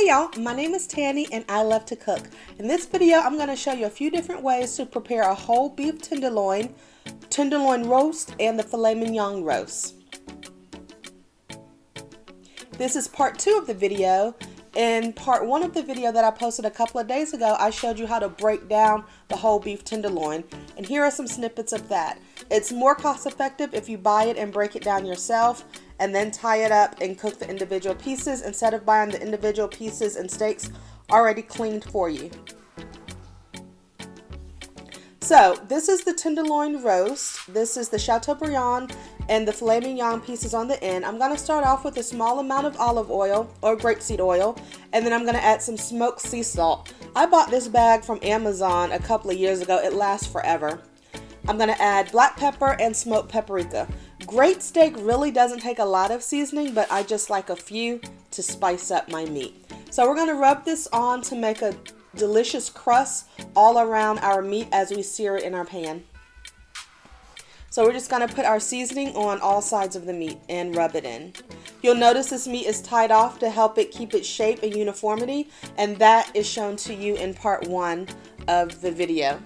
Hey y'all, my name is Tanny and I love to cook. In this video, I'm going to show you a few different ways to prepare a whole beef tenderloin roast, and the filet mignon roast. This is part 2 of the video. In part 1 of the video that I posted a couple of days ago, I showed you how to break down the whole beef tenderloin, and here are some snippets of that. It's more cost effective if you buy it and break it down yourself and then tie it up and cook the individual pieces instead of buying the individual pieces and steaks already cleaned for you. So this is the tenderloin roast. This is the Chateaubriand and the filet mignon pieces on the end. I'm going to start off with a small amount of olive oil or grapeseed oil, and then I'm going to add some smoked sea salt. I bought this bag from Amazon a couple of years ago. It lasts forever. I'm going to add black pepper and smoked paprika. Great steak really doesn't take a lot of seasoning, but I just like a few to spice up my meat. So we're going to rub this on to make a delicious crust all around our meat as we sear it in our pan. So we're just going to put our seasoning on all sides of the meat and rub it in. You'll notice this meat is tied off to help it keep its shape and uniformity, and that is shown to you in part 1 of the video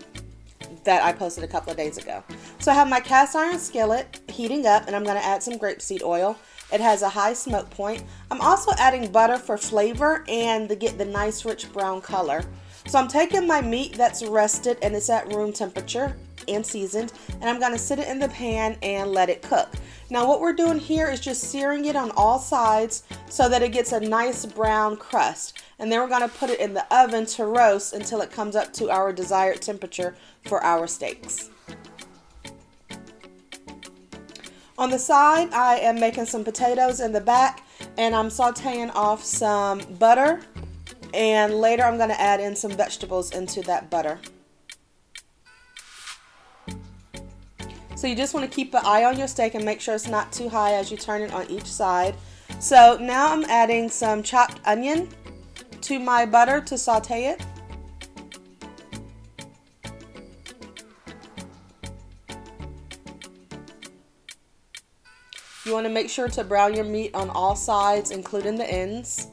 that I posted a couple of days ago. So I have my cast iron skillet heating up, and I'm going to add some grapeseed oil. It has a high smoke point. I'm also adding butter for flavor and to get the nice rich brown color. So I'm taking my meat that's rested and it's at room temperature and seasoned, and I'm going to sit it in the pan and let it cook. Now what we're doing here is just searing it on all sides so that it gets a nice brown crust, and then we're going to put it in the oven to roast until it comes up to our desired temperature for our steaks. On the side, I am making some potatoes in the back, and I'm sauteing off some butter, and later I'm going to add in some vegetables into that butter. So you just want to keep an eye on your steak and make sure it's not too high as you turn it on each side. So now I'm adding some chopped onion to my butter to saute it. You want to make sure to brown your meat on all sides, including the ends.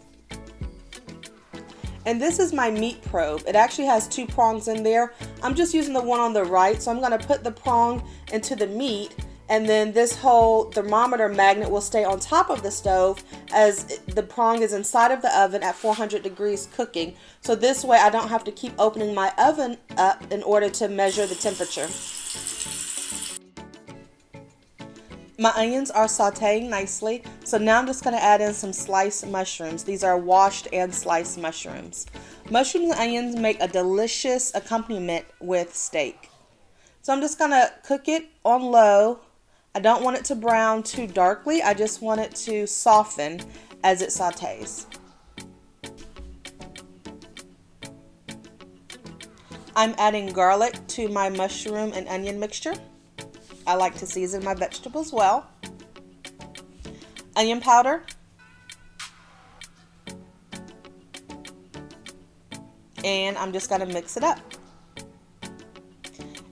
And this is my meat probe. It actually has 2 prongs in there. I'm just using the one on the right, so I'm going to put the prong into the meat, and then this whole thermometer magnet will stay on top of the stove as the prong is inside of the oven at 400 degrees cooking. So this way I don't have to keep opening my oven up in order to measure the temperature. My onions are sauteing nicely, so now I'm just going to add in some sliced mushrooms. These are washed and sliced mushrooms. Mushrooms and onions make a delicious accompaniment with steak. So I'm just going to cook it on low. I don't want it to brown too darkly. I just want it to soften as it sautés. I'm adding garlic to my mushroom and onion mixture. I like to season my vegetables well. Onion powder. And I'm just going to mix it up.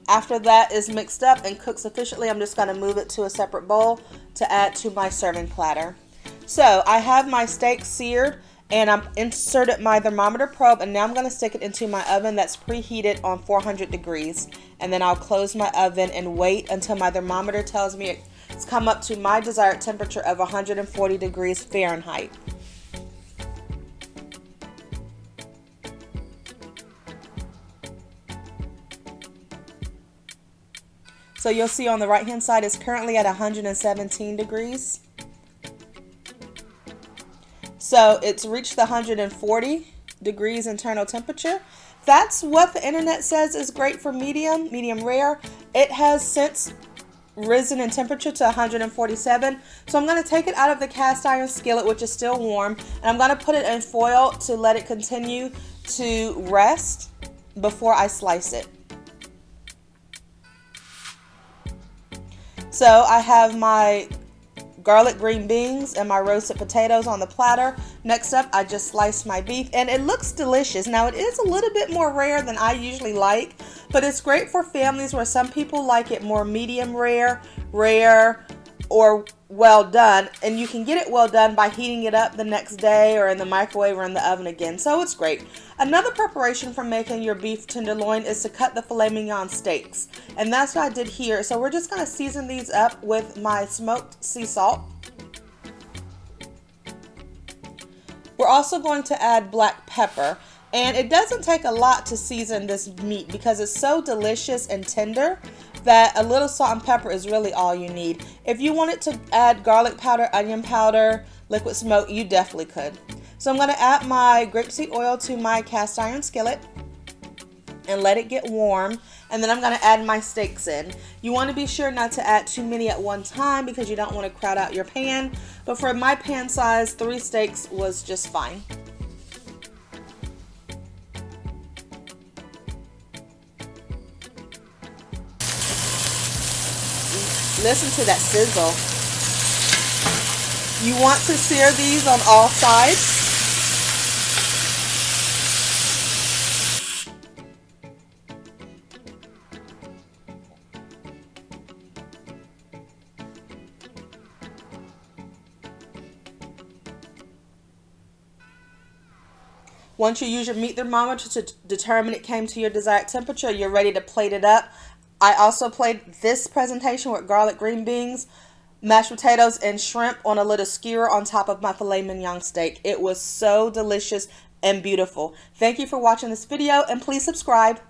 After that is mixed up and cooked sufficiently, I'm just going to move it to a separate bowl to add to my serving platter. So I have my steak seared, and I've inserted my thermometer probe, and now I'm going to stick it into my oven that's preheated on 400 degrees. And then I'll close my oven and wait until my thermometer tells me it's come up to my desired temperature of 140 degrees Fahrenheit. So you'll see on the right hand side it's currently at 117 degrees. So it's reached the 140 degrees internal temperature. That's what the internet says is great for medium rare. It has since risen in temperature to 147. So I'm going to take it out of the cast iron skillet, which is still warm, and I'm going to put it in foil to let it continue to rest before I slice it. So I have my garlic green beans and my roasted potatoes on the platter. Next up, I just sliced my beef, and it looks delicious. Now it is a little bit more rare than I usually like, but it's great for families where some people like it more medium rare, or well done, and you can get it well done by heating it up the next day or in the microwave or in the oven again, so it's great. Another preparation for making your beef tenderloin is to cut the filet mignon steaks, and that's what I did here. So we're just going to season these up with my smoked sea salt. We're also going to add black pepper, and it doesn't take a lot to season this meat because it's so delicious and tender that a little salt and pepper is really all you need. If you wanted to add garlic powder, onion powder, liquid smoke, you definitely could. So I'm going to add my grapeseed oil to my cast iron skillet and let it get warm, and then I'm going to add my steaks in. You want to be sure not to add too many at one time because you don't want to crowd out your pan, but for my pan size, 3 steaks was just fine. Listen to that sizzle. You want to sear these on all sides. Once you use your meat thermometer to determine it came to your desired temperature, you're ready to plate it up. I also plated this presentation with garlic green beans, mashed potatoes, and shrimp on a little skewer on top of my filet mignon steak. It was so delicious and beautiful. Thank you for watching this video, and please subscribe.